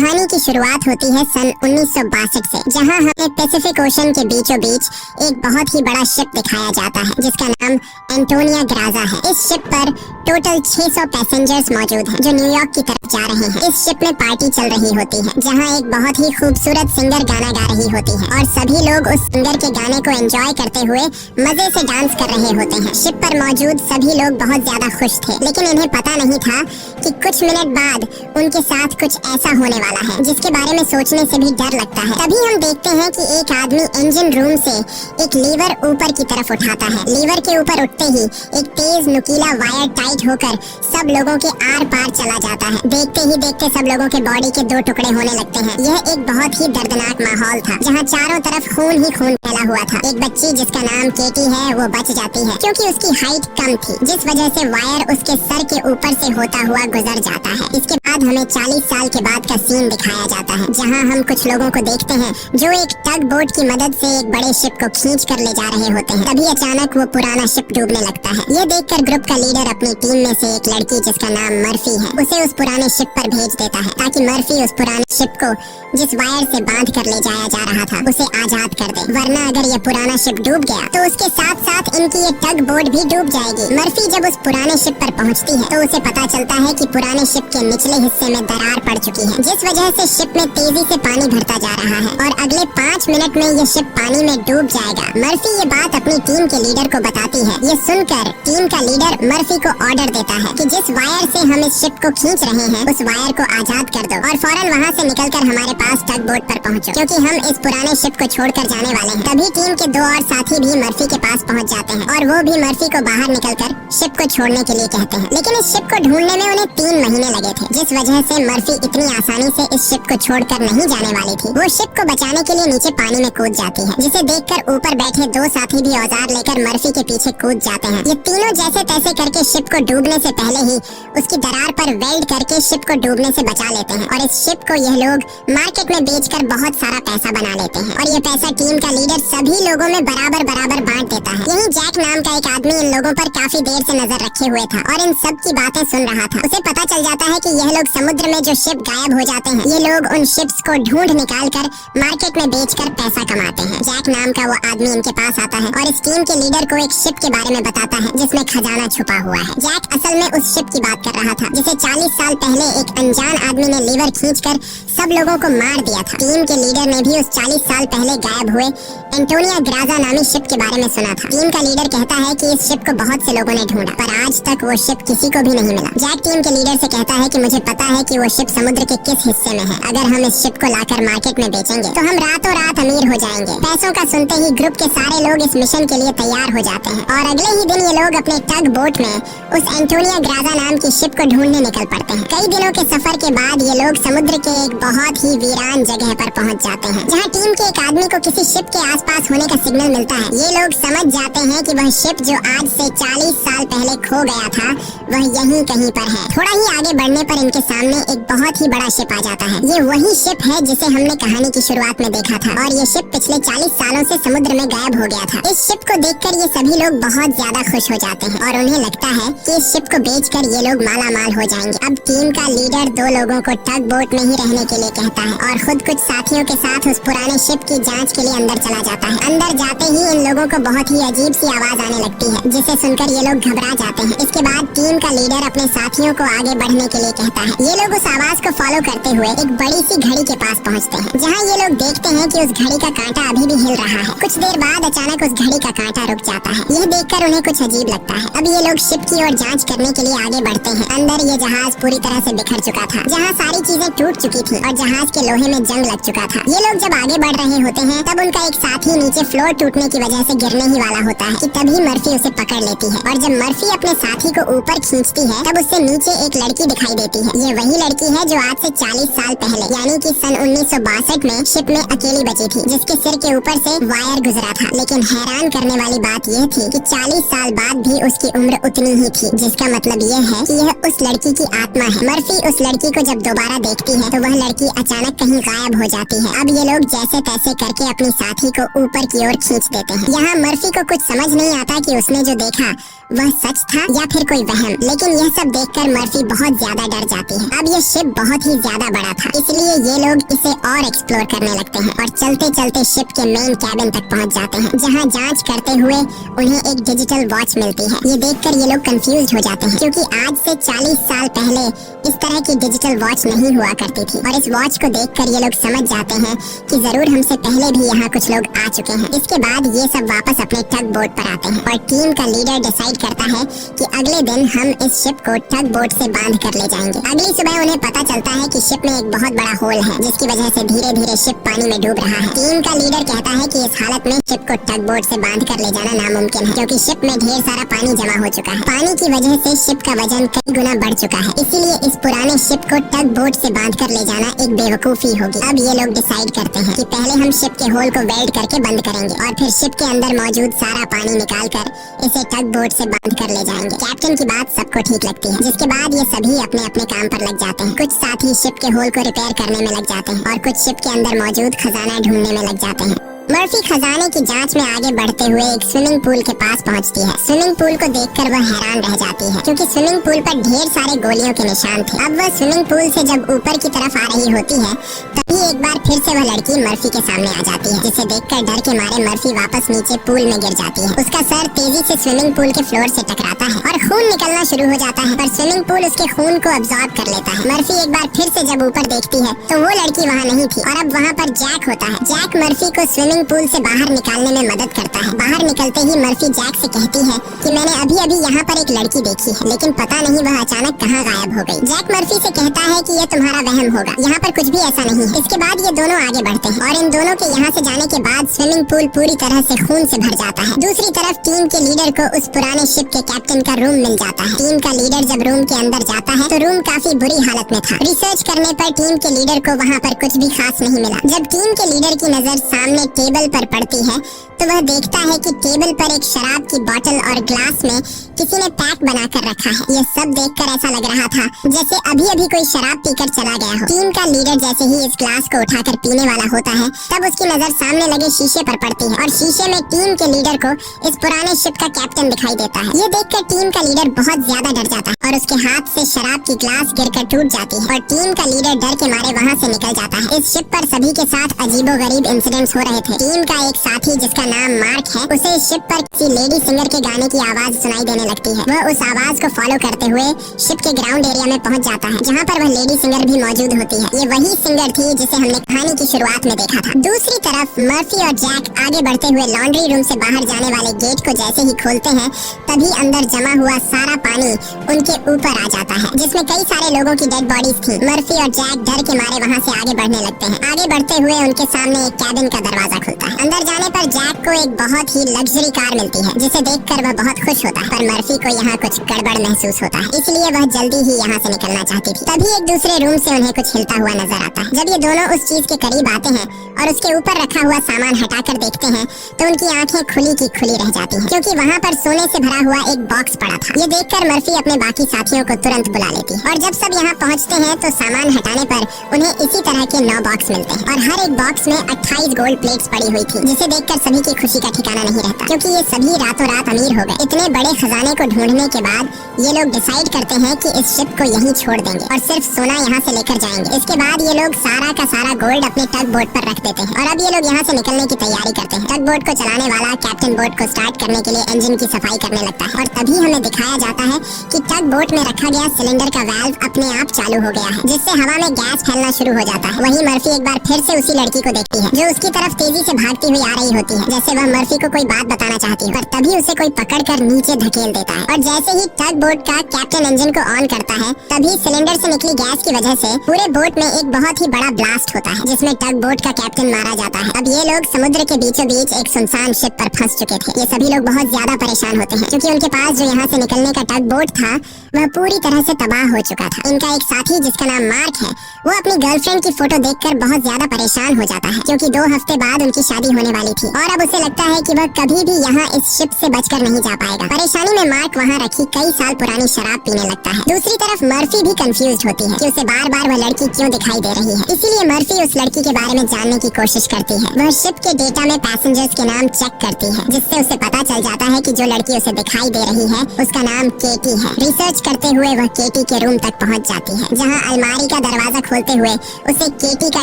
कहानी की शुरुआत होती है सन 1962 से, जहां हमें पैसिफिक ओशन के बीचों बीच एक बहुत ही बड़ा शिप दिखाया जाता है जिसका नाम एंटोनिया ग्राजा है। इस शिप पर टोटल 600 पैसेंजर्स मौजूद हैं जो न्यूयॉर्क की तरफ जा रहे हैं। इस शिप में पार्टी चल रही होती है जहां एक बहुत ही खूबसूरत सिंगर गाना गा रही होती है और सभी लोग उस सिंगर के गाने को एंजॉय करते हुए मजे से डांस कर रहे होते हैं। शिप पर मौजूद सभी लोग बहुत ज्यादा खुश थे, लेकिन इन्हें पता नहीं था कि कुछ मिनट बाद उनके साथ कुछ ऐसा होने वाला है जिसके बारे में सोचने से भी डर लगता है। तभी हम देखते हैं कि एक आदमी इंजन रूम से एक लीवर ऊपर की तरफ उठाता है। लीवर के ऊपर उठते ही एक तेज नुकीला वायर टाइट होकर सब लोगों के आर पार चला जाता है। देखते ही देखते सब लोगों के बॉडी के 2 टुकड़े होने लगते हैं। यह एक बहुत ही दर्दनाक माहौल था जहाँ चारों तरफ खून ही खून फैला हुआ था। एक बच्ची जिसका नाम केटी है वो बच जाती है क्योंकि उसकी हाइट कम थी, जिस वजह से वायर उसके सर के ऊपर से होता हुआ गुजर जाता है। इसके बाद हमें 40 साल के बाद का सीन दिखाया जाता है जहां हम कुछ लोगों को देखते हैं जो एक टग बोट की मदद से एक बड़े शिप को खींच कर ले जा रहे होते हैं। तभी अचानक वो पुराना शिप डूबने लगता है। ये देखकर ग्रुप का लीडर अपनी टीम में से एक लड़की जिसका नाम मर्फी है उसे उस पुराने शिप पर भेज देता है ताकि मर्फी उस पुराने शिप को जिस वायर से बांध कर ले जाया जा रहा था उसे आजाद कर दे, वरना अगर ये पुराना शिप डूब गया तो उसके साथ साथ इनकी ये टग बोट भी डूब जाएगी। मर्फी जब उस पुराने शिप पर पहुंचती है तो उसे पता चलता है कि पुराने शिप के निचले हिस्से में दरार पड़ चुकी है, जिस वजह से शिप में तेजी से पानी भरता जा रहा है और अगले 5 मिनट में ये शिप पानी में डूब जाएगा। मर्फी ये बात अपनी टीम के लीडर को बताती है। ये सुनकर टीम का लीडर मर्फी को ऑर्डर देता है कि जिस वायर से हम इस शिप को खींच रहे हैं उस वायर को आजाद कर दो और फौरन वहाँ से निकलकर हमारे पास टग बोट पर पहुँचो, क्योंकि हम इस पुराने शिप को छोड़कर जाने वाले हैं। तभी टीम के 2 और साथी भी मर्फी के पास पहुँच जाते हैं और वो भी मर्फी को बाहर निकलकर शिप को छोड़ने के लिए कहते हैं। लेकिन इस शिप को ढूंढने में उन्हें 3 महीने लगे थे, जिस वजह से मर्फी इतनी आसानी से इस शिप को छोड़कर नहीं जाने वाली थी। वो शिप को बचाने के लिए नीचे पानी में कूद जाती है, जिसे देखकर ऊपर बैठे 2 साथी भी औजार लेकर मर्फी के पीछे कूद जाते हैं। ये तीनों जैसे तैसे करके शिप को डूबने से पहले ही उसकी दरार पर वेल्ड करके शिप को डूबने से बचा लेते हैं और इस शिप को यह लोग मार्केट में बेचकर बहुत सारा पैसा बना लेते हैं और ये पैसा टीम का लीडर सभी लोगों में बराबर बांट देता है। यही जैक नाम का एक आदमी इन लोगों पर काफी देर से नजर रखे हुए था और इन सब की बातें सुन रहा था। उसे पता चल जाता है कि यह लोग समुद्र में जो शिप गायब हो जाते हैं ये लोग उन शिप्स को ढूंढ निकाल कर मार्केट में बेचकर पैसा कमाते हैं। जैक नाम का वो आदमी इनके पास आता है और इस टीम के लीडर को एक शिप के बारे में बताता है जिसमें खजाना छुपा हुआ है। जैक असल में उस शिप की बात कर रहा था जिसे 40 साल पहले एक अनजान आदमी ने लीवर खींचकर सब लोगों को मार दिया था। टीम के लीडर ने भी उस 40 साल पहले गायब हुए एंटोनिया ग्राजा नामी शिप के बारे में सुना था। टीम का लीडर कहता है कि इस शिप को बहुत से लोगों ने ढूंढा पर आज तक वो शिप किसी को भी नहीं मिला। जैक टीम के लीडर से कहता है कि मुझे पता है कि वो शिप समुद्र के किस हिस्से में है। अगर हम इस शिप को लाकर मार्केट में बेचेंगे तो हम रातों रात अमीर हो जाएंगे। पैसों का सुनते ही ग्रुप के सारे लोग इस मिशन के लिए तैयार हो जाते हैं और अगले ही दिन ये लोग अपने टग बोट में उस एंटोनिया ग्राजा नाम की शिप को ढूंढने निकल पड़ते हैं। कई दिनों के सफर के बाद ये लोग समुद्र के एक बहुत ही वीरान जगह पर पहुंच जाते हैं जहां टीम के एक आदमी को किसी शिप के आसपास होने का सिग्नल मिलता है। ये लोग समझ जाते हैं कि वह शिप जो आज से 40 साल पहले खो गया था वह यहीं कहीं पर है। थोड़ा ही आगे बढ़ने पर इनके सामने एक बहुत ही बड़ा शिप आ जाता है। ये वही शिप है जिसे हमने कहानी की शुरुआत में देखा था और ये शिप पिछले 40 सालों से समुद्र में गायब हो गया था। इस शिप को देखकर ये सभी लोग बहुत ज्यादा खुश हो जाते हैं और उन्हें लगता है कि इस शिप को बेचकर ये लोग माला माल हो जाएंगे। अब टीम का लीडर 2 लोगों को टग बोट में ही रहने के लिए कहता है और खुद कुछ साथियों के साथ उस पुराने शिप की जांच के लिए अंदर चला जाता है। अंदर जाते ही इन लोगों को बहुत ही अजीब सी आवाज आने लगती है जिसे सुनकर ये लोग घबरा जाते हैं। इसके बाद टीम का लीडर अपने साथियों को आगे बढ़ने के लिए कहता है। ये लोग उस आवाज को फॉलो करते हुए एक बड़ी सी घड़ी के पास पहुंचते हैं जहां ये लोग देखते हैं कि उस घड़ी का कांटा अभी भी हिल रहा है। कुछ देर बाद अचानक उस घड़ी का कांटा रुक जाता है। यह देखकर उन्हें कुछ अजीब लगता है। अब ये लोग शिप की ओर जांच करने के लिए आगे बढ़ते हैं। अंदर ये जहाज पूरी तरह से बिखर चुका था, जहाँ सारी चीजें टूट चुकी थी और जहाज के लोहे में जंग लग चुका था। ये लोग जब आगे बढ़ रहे होते हैं तब उनका एक साथी नीचे फ्लोर टूटने की वजह से गिरने ही वाला होता है कि तभी मर्फी उसे पकड़ लेती है और जब मर्फी अपने साथी को ऊपर खींचती है तब उससे नीचे एक लड़की दिखाई देती है। ये वही लड़की है जो आज से 40 साल पहले यानी कि सन 1962 में शिप में अकेली बची थी, जिसके सिर के ऊपर से वायर गुजरा था। लेकिन हैरान करने वाली बात यह थी कि 40 साल बाद भी उसकी उम्र उतनी ही थी, जिसका मतलब यह है कि यह उस लड़की की आत्मा है। मर्फी उस लड़की को जब दोबारा देखती है तो वह लड़की अचानक कहीं गायब हो जाती है। अब ये लोग जैसे तैसे करके अपनी साथी को ऊपर की ओर खींच देते हैं। यहाँ मर्फी को कुछ समझ नहीं आता कि उसने जो देखा वह सच था या फिर कोई वहम। लेकिन यह सब देखकर मर्फी बहुत ज्यादा डर जाती है। अब यह शिप बहुत ही ज्यादा बड़ा था, इसलिए ये लोग इसे और एक्सप्लोर करने लगते हैं और चलते चलते शिप के मेन कैबिन तक पहुंच जाते हैं, जहां जांच करते हुए उन्हें एक डिजिटल वॉच मिलती है। ये देखकर ये लोग कंफ्यूज हो जाते हैं, क्योंकि आज से 40 साल पहले इस तरह की डिजिटल वॉच नहीं हुआ करती थी। और इस वॉच को देखकर ये लोग समझ जाते हैं कि जरूर हमसे पहले भी यहाँ कुछ लोग आ चुके हैं। इसके बाद ये सब वापस अपने टग बोट पर आते हैं और टीम का लीडर डिसाइड करता है कि अगले दिन हम इस शिप को टग बोट से बांध कर ले जाएंगे। अगली सुबह उन्हें पता चलता है कि शिप में एक बहुत बड़ा होल है, जिसकी वजह से धीरे धीरे शिप पानी में डूब रहा है। टीम का लीडर कहता है कि इस हालत में शिप को टग बोट से बांध कर ले जाना नामुमकिन है, क्योंकि शिप में ढेर सारा पानी जमा हो चुका है। पानी की वजह से शिप का वजन कई गुना बढ़ चुका है, इसीलिए इस पुराने शिप को टग बोट से बांध कर ले जाना एक बेवकूफी होगी। अब ये लोग डिसाइड करते हैं कि पहले हम शिप के होल को वेल्ड करके बंद करेंगे और फिर शिप के अंदर मौजूद सारा पानी निकाल कर इसे टग बोट से बांध कर ले जाएंगे। कैप्टन की बात सबको ठीक लगती है, जिसके बाद ये सभी अपने अपने काम पर लग जाते हैं। कुछ साथी शिप के होल को रिपेयर करने में लग जाते हैं और कुछ शिप के अंदर मौजूद खजाना ढूंढने में लग जाते हैं। मर्फी खजाने की जांच में आगे बढ़ते हुए एक स्विमिंग पूल के पास पहुंचती है। स्विमिंग पूल को देखकर वह हैरान रह जाती है, क्योंकि स्विमिंग पूल पर ढेर सारे गोलियों के निशान थे। अब वह स्विमिंग पूल से जब ऊपर की तरफ आ रही होती है, तभी एक बार फिर से वह लड़की मर्फी के सामने आ जाती है, जिसे देखकर डर के मारे मर्फी वापस नीचे पूल में गिर जाती है। उसका सर तेजी से स्विमिंग पूल के फ्लोर से टकराता है और खून निकलना शुरू हो जाता है, पर स्विमिंग पूल उसके खून को अब्सॉर्ब कर लेता है। मर्फी एक बार फिर से जब ऊपर देखती है तो वो लड़की वहाँ नहीं थी और अब वहाँ पर जैक होता है। जैक मर्फी को स्विमिंग पूल से बाहर निकालने में मदद करता है। बाहर निकलते ही मर्फी जैक से कहती है कि मैंने अभी अभी यहाँ पर एक लड़की देखी है, लेकिन पता नहीं वह अचानक कहाँ गायब हो गई। जैक मर्फी से कहता है कि यह तुम्हारा वहम होगा, यहाँ पर कुछ भी ऐसा नहीं है। इसके बाद ये दोनों आगे बढ़ते हैं और इन दोनों के यहाँ से जाने के बाद स्विमिंग पूल पूरी तरह से खून से भर जाता है। दूसरी तरफ टीम के लीडर को उस पुराने शिप के कैप्टन का रूम मिल जाता है। टीम का लीडर जब रूम के अंदर जाता है तो रूम काफी बुरी हालत में था। रिसर्च करने पर टीम के लीडर को वहाँ पर कुछ भी खास नहीं मिला। जब टीम के लीडर की नजर सामने टेबल पर पड़ती है तो वह देखता है कि टेबल पर एक शराब की बोतल और ग्लास में किसी ने पैक बनाकर रखा है। ये सब देखकर ऐसा लग रहा था जैसे अभी अभी कोई शराब पीकर चला गया हो। टीम का लीडर जैसे ही इस ग्लास को उठाकर पीने वाला होता है, तब उसकी नजर सामने लगे शीशे पर पड़ती है और शीशे में टीम के लीडर को इस पुराने शिप का कैप्टन दिखाई देता है। ये देखकर टीम का लीडर बहुत ज्यादा डर जाता है और उसके हाथ से शराब की ग्लास गिरकर टूट जाती है और टीम का लीडर डर के मारे वहाँ से निकल जाता है। इस शिप पर सभी के साथ अजीबोगरीब इंसिडेंट्स हो रहे थे। टीम का एक साथी जिसका नाम मार्क है, उसे इस शिप पर किसी लेडी सिंगर के गाने की आवाज सुनाई देने लगती है। वह उस आवाज को फॉलो करते हुए शिप के ग्राउंड एरिया में पहुंच जाता है, जहां पर वह लेडी सिंगर भी मौजूद होती है। ये वही सिंगर थी जिसे हमने कहानी की शुरुआत में देखा था। दूसरी तरफ मर्फी और जैक आगे बढ़ते हुए लॉन्ड्री रूम से बाहर जाने वाले गेट को जैसे ही खोलते हैं, तभी अंदर जमा हुआ सारा पानी उनके ऊपर आ जाता है, जिसमें कई सारे लोगों की डेड बॉडीज थी। मर्फी और जैक डर के मारे वहाँ से आगे बढ़ने लगते हैं। आगे बढ़ते हुए उनके सामने एक कैबिन का दरवाजा खुलता है। अंदर जाने पर जैक को एक बहुत ही लग्जरी कार मिलती है, जिसे देखकर वह बहुत खुश होता है, पर मर्फी को यहाँ कुछ गड़बड़ महसूस होता है, इसलिए वह जल्दी ही यहाँ से निकलना चाहती थी। तभी एक दूसरे रूम से उन्हें कुछ हिलता हुआ नजर आता है। जब ये दोनों उस चीज के करीब आते हैं और उसके ऊपर रखा हुआ सामान हटाकर देखते हैं, तो उनकी आंखें खुली की खुली रह जाती हैं, क्योंकि वहाँ पर सोने से भरा हुआ एक बॉक्स पड़ा था। ये देखकर मर्फी अपने बाकी साथियों को तुरंत बुला लेती है और जब सब यहाँ पहुँचते हैं तो सामान हटाने पर उन्हें इसी तरह के 9 बॉक्स मिलते हैं और हर एक बॉक्स में 28 गोल्ड प्लेट्स पड़ी हुई थी, जिसे देखकर सभी की खुशी का ठिकाना नहीं रहता, क्योंकि ये सभी रातों रात अमीर हो गए। इतने बड़े खजाने को ढूंढने के बाद ये लोग डिसाइड करते हैं कि इस शिप को यहीं छोड़ देंगे और सिर्फ सोना यहाँ से लेकर जाएंगे। इसके बाद ये लोग सारा का सारा गोल्ड अपने टग बोट पर रख देते हैं और अब ये लोग यहाँ से निकलने की तैयारी करते हैं। टग बोट को चलाने वाला कैप्टन बोट को स्टार्ट करने के लिए इंजन की सफाई करने लगता है और तभी हमें दिखाया जाता है कि टग बोट में रखा गया सिलेंडर का वाल्व अपने आप चालू हो गया है, जिससे हवा में गैस फैलना शुरू हो जाता है। वहीं मर्फी एक बार फिर से उसी लड़की को देखती है जो उसकी तरफ तेजी से भागती हुई आ रही होती है, जैसे वह मर्फी को कोई बात बताना चाहती है, पर तभी उसे कोई पकड़कर नीचे धकेल देता है और जैसे ही टग बोट का कैप्टन इंजन को ऑन करता है, तभी सिलेंडर से निकली गैस की वजह से पूरे बोट में एक बहुत ही बड़ा ब्लास्ट होता है, जिसमें टग बोट का कैप्टन मारा जाता है। अब ये लोग समुद्र के बीचों बीच एक सुनसान शिप पर फंस चुके थे। ये सभी लोग बहुत ज्यादा परेशान होते हैं, क्योंकि उनके पास जो यहाँ से निकलने का टग बोट था वह पूरी तरह से तबाह हो चुका था। इनका एक साथी जिसका नाम मार्क है, वो अपनी गर्लफ्रेंड की फोटो देखकर बहुत ज्यादा परेशान हो जाता है, क्योंकि 2 हफ्ते बाद उनकी शादी होने वाली थी और अब उसे लगता है कि वह कभी भी यहाँ इस शिप से बचकर नहीं जा पाएगा। परेशानी में मार्क वहाँ रखी कई साल पुरानी शराब पीने लगता है। दूसरी तरफ मर्फी भी कंफ्यूज होती है कि उसे बार बार वह लड़की क्यों दिखाई दे रही है। इसीलिए मर्फी उस लड़की के बारे में जानने की कोशिश करती है। वह शिप के डेटा में पैसेंजर्स के नाम चेक करती है, जिससे उसे पता चल जाता है कि जो लड़की उसे दिखाई दे रही है उसका नाम केटी है। रिसर्च करते हुए वह केटी के रूम तक पहुँच जाती है, जहाँ अलमारी का दरवाजा खोलते हुए उसे केटी का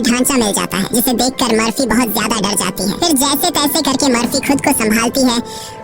ढांचा मिल जाता है, जिसे देखकर मर्फी बहुत ज्यादा डर जाती है। फिर जैसे तैसे करके मर्फी खुद को संभालती है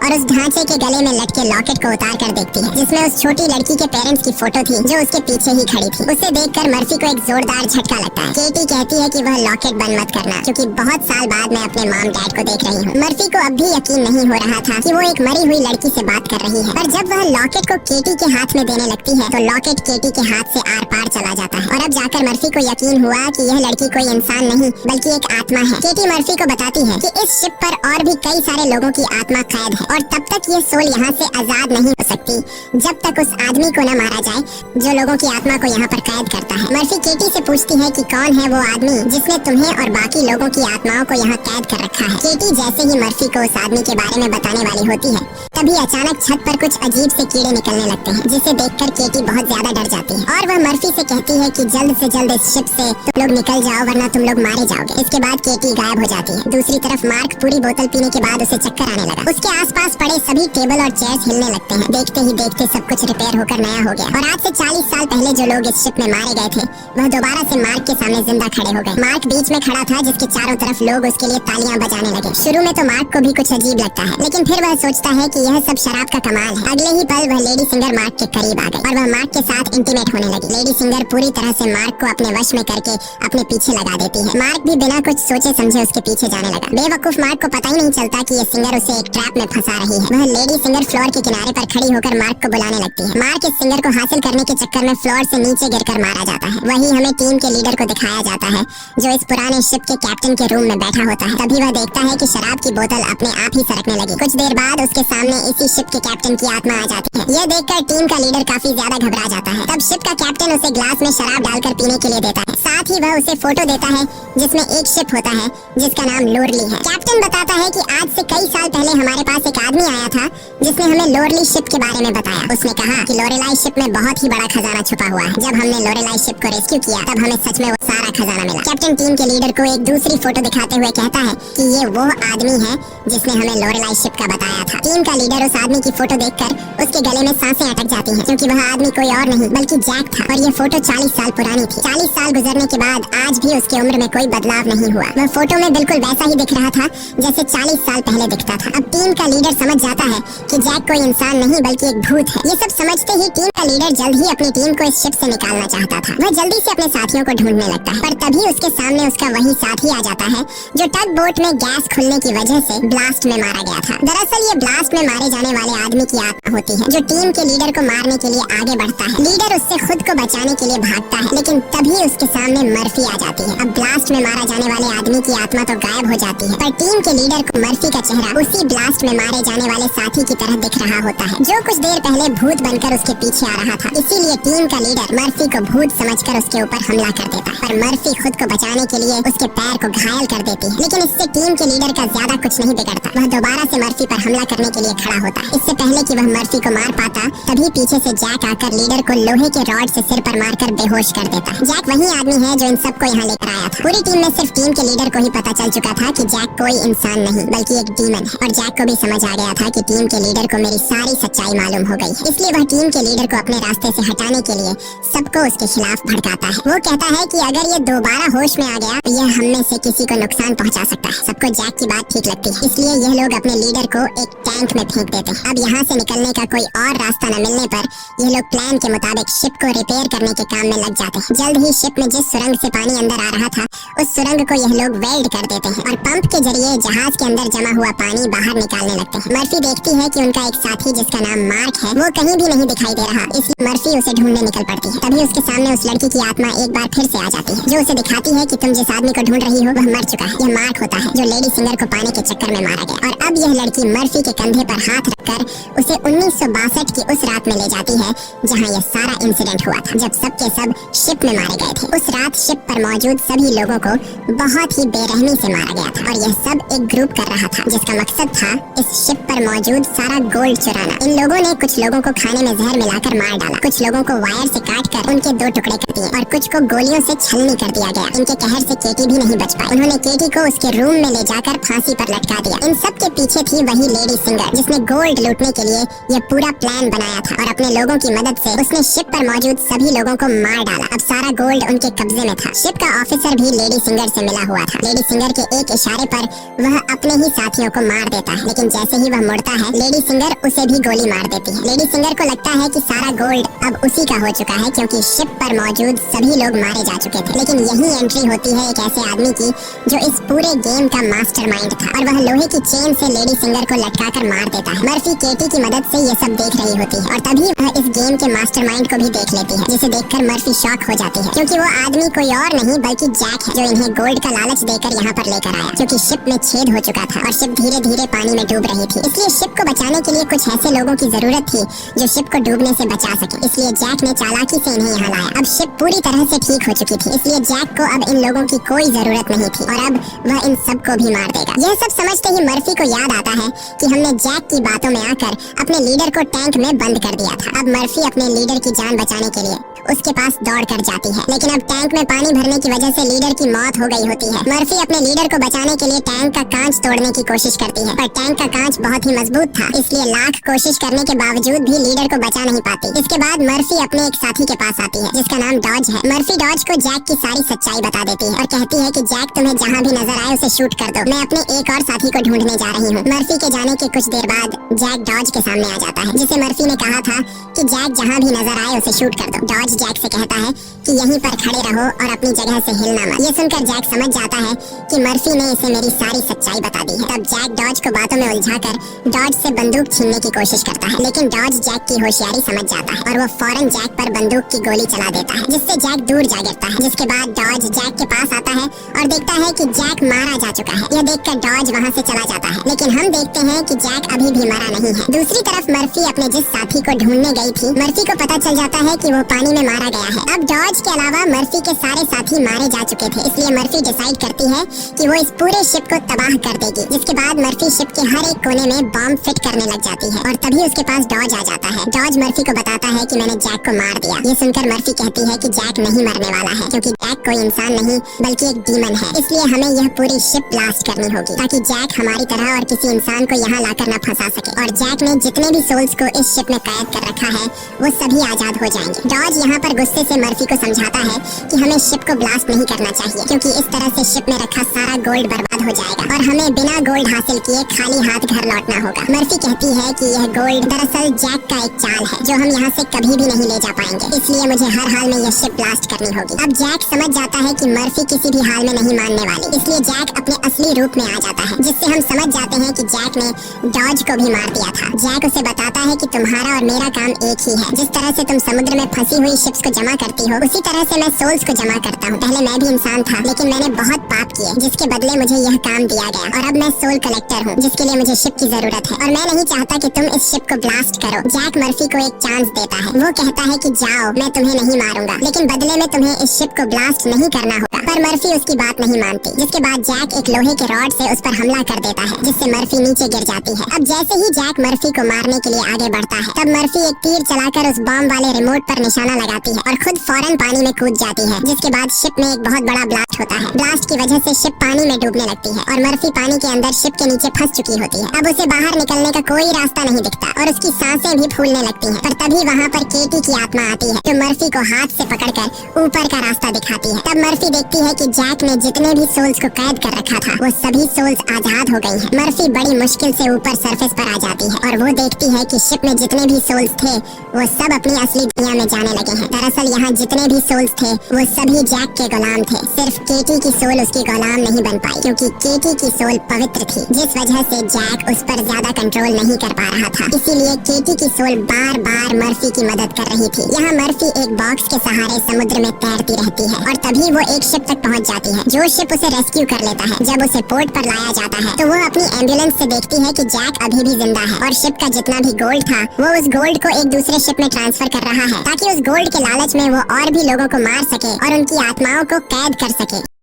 और उस ढांचे के गले में लटके लॉकेट को उतार कर देखती है, जिसमें उस छोटी लड़की के पेरेंट्स की फोटो थी जो उसके पीछे ही खड़ी थी। उसे देखकर मर्फी को एक जोरदार झटका लगता है। केटी कहती है कि वह लॉकेट बंद मत करना, क्योंकि बहुत साल बाद मैं अपने मॉम डैड को देख रही हूँ। मर्फी को अब भी यकीन नहीं हो रहा था कि वो एक मरी हुई लड़की से बात कर रही है, पर जब वह लॉकेट को केटी के हाथ में देने लगती है तो लॉकेट केटी के हाथ से आर पार चला जाता है और अब जाकर मर्फी को यकीन हुआ कि यह लड़की कोई इंसान नहीं बल्कि एक आत्मा है। केटी मर्फी को बताती है कि इस शिप पर और भी कई सारे लोगों की आत्मा कैद है और तब तक ये सोल यहाँ से आजाद नहीं हो सकती जब तक उस आदमी को न मारा जाए जो लोगों की आत्मा को यहाँ पर कैद करता है। मर्फी केटी से पूछती है कि कौन है वो आदमी जिसने तुम्हें और बाकी लोगों की आत्माओं को यहाँ कैद कर रखा है। केटी जैसे ही मर्फी को उस आदमी के बारे में बताने वाली होती है, तभी अचानक छत पर कुछ अजीब से कीड़े निकलने लगते हैं, जिसे देखकर केटी बहुत ज्यादा डर जाती है और वह मर्फी से कहती है कि जल्द से जल्द इस शिप से तुम लोग निकल जाओ, वरना तुम लोग मारे जाओगे। इसके बाद केटी गायब हो जाती है। दूसरी तरफ मार्क पूरी बोतल पीने के बाद उसे चक्कर आने लगा। उसके आसपास पड़े सभी टेबल और चेयर्स हिलने लगते हैं। देखते ही देखते सब कुछ रिपेयर होकर नया हो गया और आज से 40 साल पहले जो लोग इस शिप में मारे गए थे वह दोबारा से मार्क के सामने जिंदा खड़े हो गए। मार्क बीच में खड़ा था, जिसके चारों तरफ लोग उसके लिए तालियां बजाने लगे। शुरू में तो मार्क को भी कुछ अजीब लगता है, लेकिन फिर वह सोचता है कि यह सब शराब का कमाल है। अगले ही पल वह लेडी सिंगर मार्क के करीब आ गई और वह मार्क के साथ इंटीमेट होने लगी। लेडी सिंगर पूरी तरह से मार्क को अपने वश में करके अपने पीछे लगा देती है। मार्क भी बिना कुछ सोचे समझे उसके पीछे जाने लगा। बेवकूफ मार्क को पता ही नहीं चलता कि ये सिंगर उसे एक ट्रैप में फंसा रही है। वह लेडी सिंगर फ्लोर के किनारे पर खड़ी होकर मार्क को बुलाने लगती है। मार्क इस सिंगर को हासिल करने के चक्कर में फ्लोर से नीचे गिरकर मारा जाता है। वही हमें टीम के लीडर को दिखाया जाता है, जो इस पुराने शिप के कैप्टन के रूम में बैठा होता है। तभी वह देखता है कि शराब की बोतल अपने आप ही सरकने लगी। कुछ देर बाद उसके सामने इसी शिप के कैप्टन की आत्मा आ जाती है। यह देखकर टीम का लीडर काफी ज्यादा घबरा जाता है। तब शिप का कैप्टन उसे ग्लास में शराब डालकर पीने के लिए देता है। साथ ही वह उसे फोटो देता है जिसमें एक शिप होता है जिसका नाम लोरली है। कैप्टन बताता है कि आज से कई साल पहले हमारे पास एक आदमी आया था जिसने हमें लोरली शिप के बारे में बताया। उसने कहा कि लोरेलाई शिप में बहुत ही बड़ा खजाना छुपा हुआ है। जब हमने लोरेलाई शिप को रेस्क्यू किया तब हमें सच में वो सारा खजाना मिला। कैप्टन टीम के लीडर को एक दूसरी फोटो दिखाते हुए कहता है कि ये वो आदमी है जिसने हमें लोरेलाई शिप का बताया था। टीम का लीडर उस आदमी की फोटो देखकर उसके गले में सांसें अटक जाती हैं, क्योंकि वह आदमी कोई और नहीं बल्कि जैक था और ये फोटो 40 साल पुरानी थी। 40 साल गुजरने के बाद आज भी उसकी उम्र में कोई बदलाव नहीं हुआ। वह फोटो में बिल्कुल वैसा ही दिख रहा था जैसे 40 साल पहले दिखता था। अब टीम का लीडर समझ जाता है कि जैक कोई इंसान नहीं बल्कि एक भूत है। ये सब समझते ही टीम का लीडर जल्द ही अपनी टीम को इस शिप से निकालना चाहता था। वह जल्दी से अपने साथियों को ढूंढने लगता है, पर तभी उसके सामने उसका वही साथी आ जाता है जो टग बोट में गैस खुलने की वजह से ब्लास्ट में मारा गया था। दरअसल ये ब्लास्ट में मारे जाने वाले आदमी की आत्मा होती है जो टीम के लीडर को मारने के लिए आगे बढ़ता है। लीडर उससे खुद को बचाने के लिए भागता है, लेकिन तभी उसके सामने मर्फी आ जाती है। अब ब्लास्ट में मारा जाने वाले आदमी की आत्मा तो गायब हो जाती है, पर टीम के लीडर को मर्फी का चेहरा उसी ब्लास्ट में मारे जाने वाले साथी की तरह दिख रहा होता है, जो कुछ देर पहले भूत बनकर उसके पीछे आ रहा था। इसीलिए टीम का लीडर मर्फी को भूत समझकर उसके ऊपर हमला कर देता है, पर मर्फी खुद को बचाने के लिए उसके पैर को घायल कर देती है। लेकिन इससे टीम के लीडर का ज्यादा कुछ नहीं बिगड़ता। वह दोबारा से मर्फी पर हमला करने के लिए खड़ा होता है। इससे पहले कि वह मर्फी को मार पाता, तभी पीछे से जैक आकर लीडर को लोहे के रॉड से सिर पर मारकर बेहोश कर देता है। जैक वही आदमी है जो इन सबको यहाँ लेकर आया था। पूरी टीम में सिर्फ टीम के लीडर को ही पता चल चुका था कि जैक कोई इंसान नहीं बल्कि एक डीमन है, और जैक को भी समझ आ गया था कि टीम के लीडर को मेरी सारी सच्चाई मालूम हो गई है। इसलिए वह टीम के लीडर को अपने रास्ते से हटाने के लिए सबको उसके खिलाफ भड़काता है। वो कहता है कि अगर ये दोबारा होश में आ गया तो यह हम में से किसी को नुकसान पहुंचा सकता है। सबको जैक की बात ठीक लगती है, इसलिए यह लोग अपने लीडर को एक टैंक में फेंक देते हैं। अब यहाँ से निकलने का कोई और रास्ता न मिलने पर ये लोग प्लान के मुताबिक शिप को रिपेयर करने के काम में लग जाते हैं। जल्द ही शिप में जिस सुरंग से पानी अंदर आ रहा था उस सुरंग को यह लोग वेल्ड कर देते हैं और पंप के जरिए जहाज के अंदर जमा हुआ पानी बाहर निकालने लगते हैं। मर्फी देखती है कि उनका एक साथी जिसका नाम मार्क है वो कहीं भी नहीं दिखाई दे रहा, इसलिए मर्फी उसे ढूंढने निकल पड़ती है। तभी उसके सामने उस लड़की की आत्मा एक बार फिर से आ जाती है, जो उसे दिखाती है कि तुम जिस आदमी को ढूंढ रही हो वह मर चुका है। यह मार्क होता है जो लेडी सिंगर को पाने के चक्कर में मारा गया। और अब यह लड़की मर्फी के कंधे पर हाथ रखकर उसे 1962 की उस रात में ले जाती है जहाँ यह सारा इंसिडेंट हुआ था, जब सब के सब शिप में मारे गए थे। उस रात शिप पर मौजूद सभी लोगों को बहुत ही बेरहमी से मारा गया था और यह सब एक ग्रुप कर रहा था जिसका मकसद था इस शिप पर मौजूद सारा गोल्ड चुराना। इन लोगों ने कुछ लोगों को खाने में जहर मिलाकर मार डाला, कुछ लोगों को वायर से काटकर उनके 2 टुकड़े कर दिए और कुछ को गोलियों से छलनी कर दिया गया। इनके कहर से केटी भी नहीं बच पाई। उन्होंने केटी को उसके रूम में ले जाकर फांसी पर लटका दिया। इन सब के पीछे थी वही लेडी सिंगर जिसने गोल्ड लूटने के लिए यह पूरा प्लान बनाया था और अपने लोगों की मदद से उसने शिप पर मौजूद सभी लोगों को मार डाला। अब सारा गोल्ड उनके कब्जे में था। शिप का ऑफिसर भी लेडी सिंगर से मिला हुआ था। लेडी सिंगर के एक इशारे पर वह अपने ही साथियों को मार देता है, लेकिन जैसे ही वह मुड़ता है लेडी सिंगर उसे भी गोली मार देती है। लेडी सिंगर को लगता है कि सारा गोल्ड अब उसी का हो चुका है क्योंकि शिप पर मौजूद सभी लोग मारे जा चुके थे। लेकिन यही एंट्री होती है एक ऐसे आदमी की जो इस पूरे गेम का मास्टरमाइंड था और वह लोहे की चेन से लेडी सिंगर को लटकाकर मार देता है। मर्फी केटी की मदद से ये सब देख रही होती है और तभी वह इस गेम के मास्टरमाइंड को भी देख लेती है, जिसे देखकर मर्फी शॉक हो जाती है क्योंकि वो आदमी कोई और नहीं बल्कि जैक है जो इन्हें गोल्ड का लालच देकर यहाँ पर लेकर आया, क्योंकि शिप में छेद हो चुका था और शिप धीरे धीरे पानी में डूब रही थी। इसलिए शिप को बचाने के लिए कुछ ऐसे लोगों की जरूरत थी जो शिप को डूबने से बचा सके। इसलिए जैक ने चालाकी से इन्हें यहाँ लाया। अब शिप पूरी तरह से ठीक हो चुकी थी, इसलिए जैक को अब इन लोगों की कोई जरूरत नहीं थी और अब वह इन सबको भी मार देगा। यह सब समझते ही मर्फी को याद आता है कि हमने जैक की बातों में आकर अपने लीडर को टैंक में बंद कर दिया था। अब मर्फी अपने लीडर की जान बचाने के लिए उसके पास दौड़ कर जाती है, लेकिन अब टैंक में पानी भरने की वजह से लीडर की मौत हो गई होती है। मर्फी अपने लीडर को बचाने के लिए टैंक का कांच तोड़ने की कोशिश करती है, पर टैंक का कांच बहुत ही मजबूत था, इसलिए लाख कोशिश करने के बावजूद भी लीडर को बचा नहीं पाती। इसके बाद मर्फी अपने एक साथी के पास आती है जिसका नाम डॉज है। मर्फी डॉज को जैक की सारी सच्चाई बता देती है और कहती है कि जैक तुम्हें जहाँ भी नजर आए उसे शूट कर दो, मैं अपने एक और साथी को ढूंढने जा रही हूँ। मर्फी के जाने के कुछ देर बाद जैक डॉज के सामने आ जाता है, जिसे मर्फी ने कहा था कि जैक जहाँ भी नजर आए उसे शूट कर दो। डॉज जैक से कहता है कि यहीं पर खड़े रहो और अपनी जगह से हिलना मत। ये सुनकर जैक समझ जाता है कि मर्फी ने इसे मेरी सारी सच्चाई बता दी है। तब जैक डॉज को बातों में उलझाकर डॉज से बंदूक छीनने की कोशिश करता है, लेकिन डॉज जैक की होशियारी समझ जाता है और वो फौरन जैक पर बंदूक की गोली चला देता है, जिससे जैक दूर जा गिरता है। जिसके बाद डॉज जैक के पास आता है और देखता है कि जैक मारा जा चुका है। यह देखकर डॉज वहाँ से चला जाता है, लेकिन हम देखते हैं कि जैक अभी भी मरा नहीं है। दूसरी तरफ मर्फी अपने जिस साथी को ढूंढने गई थी, मर्फी को पता चल जाता है कि वो पानी में मारा गया है। अब डॉज के अलावा मर्फी के सारे साथी मारे जा चुके थे, इसलिए मर्फी डिसाइड करती है कि वो इस पूरे शिप को तबाह कर देगी। जिसके बाद मर्फी शिप के हर एक कोने में बॉम्ब फिट करने लग जाती है और तभी उसके पास डॉज आ जाता है। डॉज मर्फी को बताता है कि मैंने जैक को मार दिया। ये सुनकर मर्फी कहती है कि जैक नहीं मरने वाला है, क्योंकि जैक कोई इंसान नहीं बल्कि एक डीमन है, इसलिए हमें यह पूरी शिप ब्लास्ट करनी होगी ताकि जैक हमारी तरह और किसी इंसान को यहाँ लाकर न फंसा सके। और जैक ने जितने भी सोल्स को इस शिप में कैद कर रखा है वो सभी आजाद हो जाएंगे। डॉज यहाँ पर गुस्से से मर्फी को समझाता है कि हमें शिप को ब्लास्ट नहीं करना चाहिए, क्योंकि इस तरह से शिप में रखा सारा गोल्ड बर्बाद हो जाएगा और हमें बिना गोल्ड हासिल किए खाली हाथ घर लौटना होगा। मर्फी कहती है कि यह गोल्ड दरअसल जैक का एक चाल है जो हम यहाँ से कभी भी नहीं ले जा पाएंगे, इसलिए मुझे हर हाल में यह शिप ब्लास्ट करनी होगी। अब जैक समझ जाता है कि मर्फी किसी भी हाल में नहीं मानने वाली, इसलिए जैक अपने असली रूप में आ जाता है, जिससे हम समझ जाते हैं कि जैक ने डॉज को भी मार दिया था। जैक उसे बताता है कि तुम्हारा और मेरा काम एक ही है, जिस तरह से तुम समुद्र में फंसी हुई शिप्स को जमा करती हो उसी तरह से मैं सोल्स को जमा करता हूँ। पहले मैं भी इंसान था, लेकिन मैंने बहुत पाप किए, जिसके बदले मुझे यह काम दिया गया और अब मैं सोल कलेक्टर हूँ, जिसके लिए मुझे शिप की जरूरत है और मैं नहीं चाहता कि तुम इस शिप को ब्लास्ट करो। जैक मर्फी को एक चांस देता है, वो कहता है कि जाओ, मैं तुम्हें नहीं मारूंगा, लेकिन बदले में तुम्हें इस शिप को ब्लास्ट नहीं करना होगा। पर मर्फी उसकी बात नहीं मानती, जिसके बाद जैक एक लोहे के रॉड से उस पर हमला कर देता है, जिससे मर्फी नीचे गिर जाती है। अब जैसे ही जैक मर्फी को मारने के लिए आगे बढ़ता है, तब मर्फी एक तीर चलाकर उस बॉम्ब वाले रिमोट पर निशाना लगाती है और खुद फौरन पानी में कूद जाती है, जिसके बाद शिप में एक बहुत बड़ा ब्लास्ट होता है। ब्लास्ट की वजह से शिप पानी में डूबने लगती है और मर्फी पानी के अंदर शिप के नीचे फंस चुकी होती है। अब उसे बाहर निकलने का कोई रास्ता नहीं दिखता और उसकी सांसें भी फूलने लगती हैं। पर तभी वहाँ पर केटी की आत्मा आती है, जो मर्फी को हाथ से पकड़कर ऊपर का रास्ता दिखाती है। तब मर्फी देखती है कि जैक ने जितने भी सोल्स को कैद कर रखा था वो सभी सोल्स आजाद हो गई हैं। मर्फी बड़ी मुश्किल से ऊपर सरफेस पर आ जाती है और वो देखती है कि शिप में जितने भी सोल्स थे वो सब अपनी असली दुनिया में जाने लगे हैं। हैं। दरअसल यहाँ जितने भी सोल्स थे वो सभी जैक के गुलाम थे। सिर्फ केटी की सोल उसकी गुलाम नहीं बन पाई क्योंकि केटी की सोल पवित्र थी, जिस वजह से जैक उस पर ज्यादा कंट्रोल नहीं कर पा रहा था। इसीलिए केटी की सोल बार बार मर्फी की मदद कर रही थी। यहाँ मर्फी एक बॉक्स के सहारे समुद्र में तैरती रहती है और तभी वो एक शिप तक पहुँच जाती है जो शिप उसे रेस्क्यू कर लेता है। जब उसे पोर्ट पर लाया जाता है तो वो अपनी एम्बुलेंस से देखती है कि जैक अभी भी जिंदा है और शिप का जितना भी गोल्ड था वो उस गोल्ड को एक दूसरे शिप में ट्रांसफर कर रहा है ताकि उस गोल्ड के लालच में वो और भी लोगों को मार सके और उनकी आत्माओं को कैद कर सके।